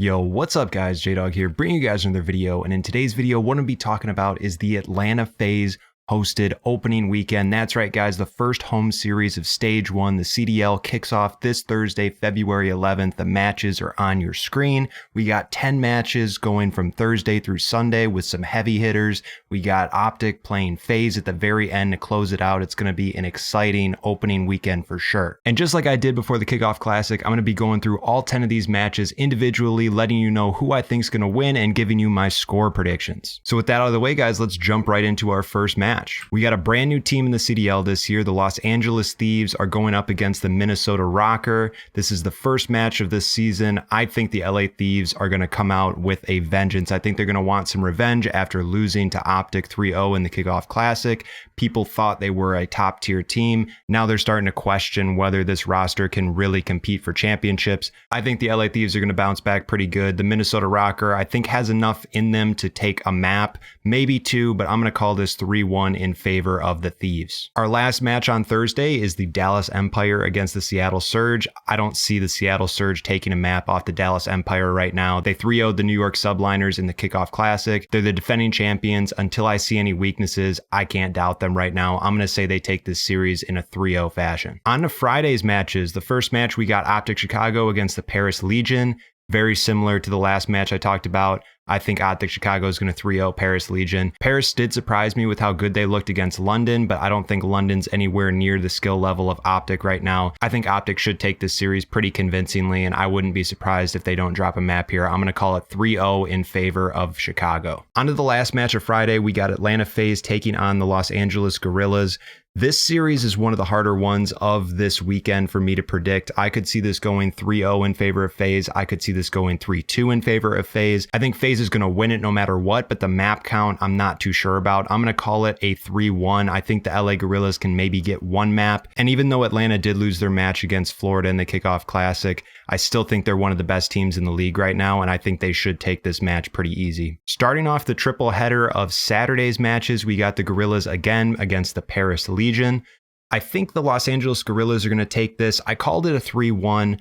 Yo, what's up guys, JDOG here, bringing you guys another video, and in today's video, what I'm going to be talking about is the Atlanta Faze hosted opening weekend. That's right guys, the first home series of Stage 1, the CDL, kicks off this Thursday, February 11th. The matches are on your screen. We got 10 matches going from Thursday through Sunday with some heavy hitters. We got OpTic playing Faze at the very end to close it out. It's going to be an exciting opening weekend for sure. And just like I did before the Kickoff Classic, I'm going to be going through all 10 of these matches individually, letting you know who I think is going to win and giving you my score predictions. So with that out of the way guys, let's jump right into our first match. We got a brand new team in the CDL this year. The Los Angeles Thieves are going up against the MIN Rokkr. This is the first match of this season. I think the LA Thieves are going to come out with a vengeance. I think they're going to want some revenge after losing to OpTic 3-0 in the Kickoff Classic. People thought they were a top tier team. Now they're starting to question whether this roster can really compete for championships. I think the LA Thieves are going to bounce back pretty good. The MIN Rokkr, I think, has enough in them to take a map, maybe two, but I'm going to call this 3-1 in favor of the Thieves. Our last match on Thursday is the Dallas Empire against the Seattle Surge. I don't see the Seattle Surge taking a map off the Dallas Empire right now. They 3-0'd the NY Subliners in the Kickoff Classic. They're the defending champions. Until I see any weaknesses, I can't doubt them right now. I'm going to say they take this series in a 3-0 fashion. On to Friday's matches. The first match, we got OpTic Chicago against the Paris Legion. Very similar to the last match I talked about. I think OpTic Chicago is going to 3-0 Paris Legion. Paris did surprise me with how good they looked against London, but I don't think London's anywhere near the skill level of OpTic right now. I think OpTic should take this series pretty convincingly, and I wouldn't be surprised if they don't drop a map here. I'm going to call it 3-0 in favor of Chicago. On to the last match of Friday, we got Atlanta Faze taking on the Los Angeles Guerrillas. This series is one of the harder ones of this weekend for me to predict. I could see this going 3-0 in favor of Faze. I could see this going 3-2 in favor of Faze. I think Faze is going to win it no matter what, but the map count I'm not too sure about. I'm going to call it a 3-1. I think the LA Guerrillas can maybe get one map. And even though Atlanta did lose their match against Florida in the Kickoff Classic, I still think they're one of the best teams in the league right now, and I think they should take this match pretty easy. Starting off the triple header of Saturday's matches, we got the Guerrillas again against the Paris Legion. I think the Los Angeles Guerrillas are going to take this. I called it a 3-1.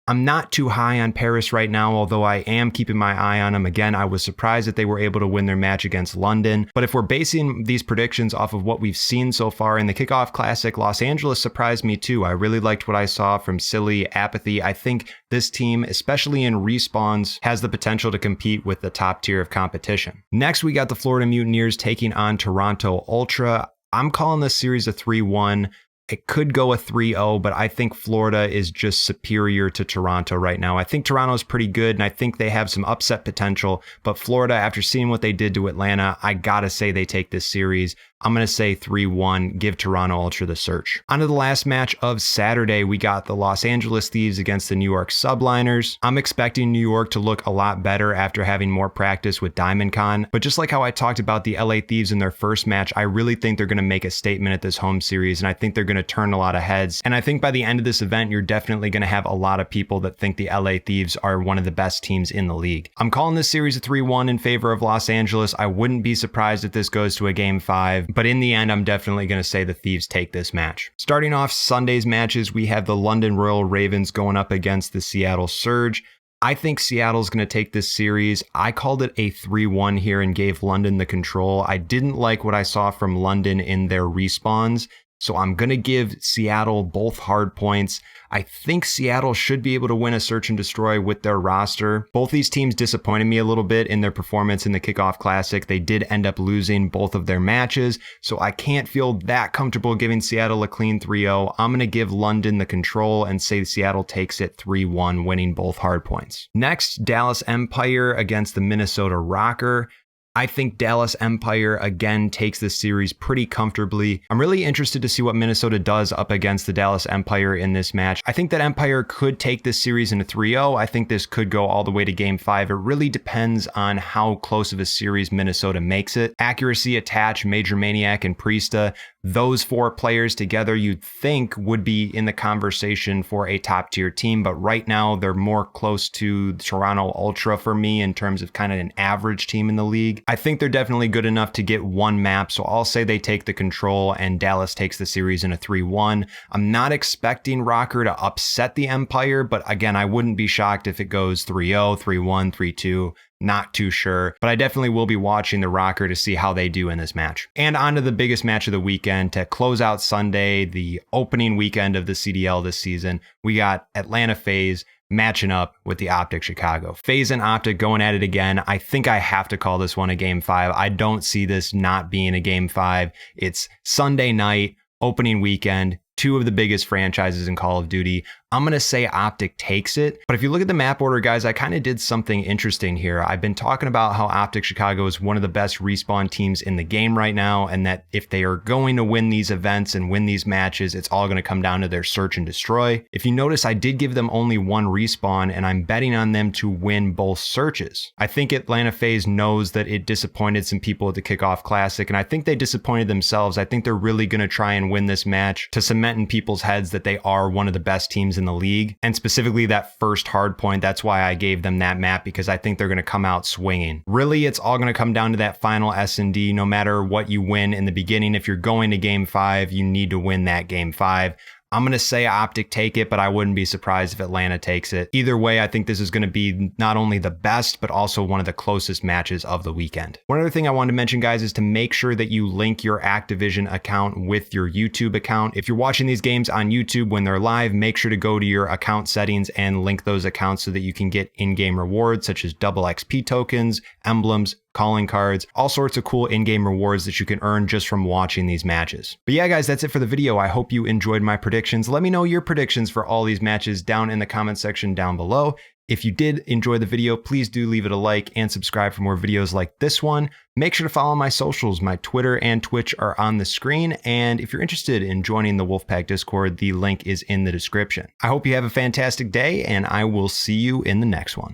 I'm not too high on Paris right now, although I am keeping my eye on them. Again, I was surprised that they were able to win their match against London. But if we're basing these predictions off of what we've seen so far in the Kickoff Classic, Los Angeles surprised me too. I really liked what I saw from Silly, Apathy. I think this team, especially in respawns, has the potential to compete with the top tier of competition. Next, we got the Florida Mutineers taking on TOR Ultra. I'm calling this series a 3-1. It could go a 3-0, but I think Florida is just superior to Toronto right now. I think Toronto's pretty good, and I think they have some upset potential. But Florida, after seeing what they did to Atlanta, I gotta say they take this series. I'm going to say 3-1, give Toronto Ultra the search. On to the last match of Saturday, we got the Los Angeles Thieves against the NY Subliners. I'm expecting New York to look a lot better after having more practice with DiamondCon, but just like how I talked about the LA Thieves in their first match, I really think they're going to make a statement at this home series, and I think they're going to turn a lot of heads. And I think by the end of this event, you're definitely going to have a lot of people that think the LA Thieves are one of the best teams in the league. I'm calling this series a 3-1 in favor of Los Angeles. I wouldn't be surprised if this goes to a Game 5. But in the end, I'm definitely going to say the Thieves take this match. Starting off Sunday's matches, we have the London Royal Ravens going up against the Seattle Surge. I think Seattle's going to take this series. I called it a 3-1 here and gave London the control. I didn't like what I saw from London in their respawns, so I'm going to give Seattle both hard points. I think Seattle should be able to win a search and destroy with their roster. Both these teams disappointed me a little bit in their performance in the Kickoff Classic. They did end up losing both of their matches, so I can't feel that comfortable giving Seattle a clean 3-0. I'm going to give London the control and say Seattle takes it 3-1, winning both hard points. Next, Dallas Empire against the MIN Rokkr. I think Dallas Empire again takes this series pretty comfortably. I'm really interested to see what Minnesota does up against the Dallas Empire in this match. I think that Empire could take this series in a 3-0. I think this could go all the way to Game 5. It really depends on how close of a series Minnesota makes it. Accuracy, Attach, Major Maniac, and Priesta, those four players together you'd think would be in the conversation for a top tier team, but right now they're more close to Toronto Ultra for me in terms of kind of an average team in the league. I think they're definitely good enough to get one map, so I'll say they take the control and Dallas takes the series in a 3-1. I'm not expecting Rokkr to upset the Empire, but again, I wouldn't be shocked if it goes 3-0, 3-1, 3-2. Not too sure, but I definitely will be watching the Rokkr to see how they do in this match. And on to the biggest match of the weekend to close out Sunday, the opening weekend of the CDL this season. We got Atlanta Faze matching up with the OpTic Chicago. Faze and OpTic going at it again. I think I have to call this one a game 5. I don't see this not being a game 5. It's Sunday night, opening weekend, two of the biggest franchises in Call of Duty. I'm going to say OpTic takes it. But if you look at the map order, guys, I kind of did something interesting here. I've been talking about how OpTic Chicago is one of the best respawn teams in the game right now, and that if they are going to win these events and win these matches, it's all going to come down to their search and destroy. If you notice, I did give them only one respawn, and I'm betting on them to win both searches. I think Atlanta Faze knows that it disappointed some people at the Kickoff Classic, and I think they disappointed themselves. I think they're really going to try and win this match to cement in people's heads that they are one of the best teams in the league, and specifically that first hard point. That's why I gave them that map, because I think they're going to come out swinging. Really, it's all going to come down to that final S&D. No matter what you win in the beginning, if you're going to game 5, you need to win that game 5. I'm going to say OpTic take it, but I wouldn't be surprised if Atlanta takes it. Either way, I think this is going to be not only the best, but also one of the closest matches of the weekend. One other thing I wanted to mention, guys, is to make sure that you link your Activision account with your YouTube account. If you're watching these games on YouTube when they're live, make sure to go to your account settings and link those accounts so that you can get in-game rewards such as double XP tokens, emblems, calling cards, all sorts of cool in-game rewards that you can earn just from watching these matches. But yeah, guys, that's it for the video. I hope you enjoyed my predictions. Let me know your predictions for all these matches down in the comment section down below. If you did enjoy the video, please do leave it a like and subscribe for more videos like this one. Make sure to follow my socials. My Twitter and Twitch are on the screen. And if you're interested in joining the Wolfpack Discord, the link is in the description. I hope you have a fantastic day, and I will see you in the next one.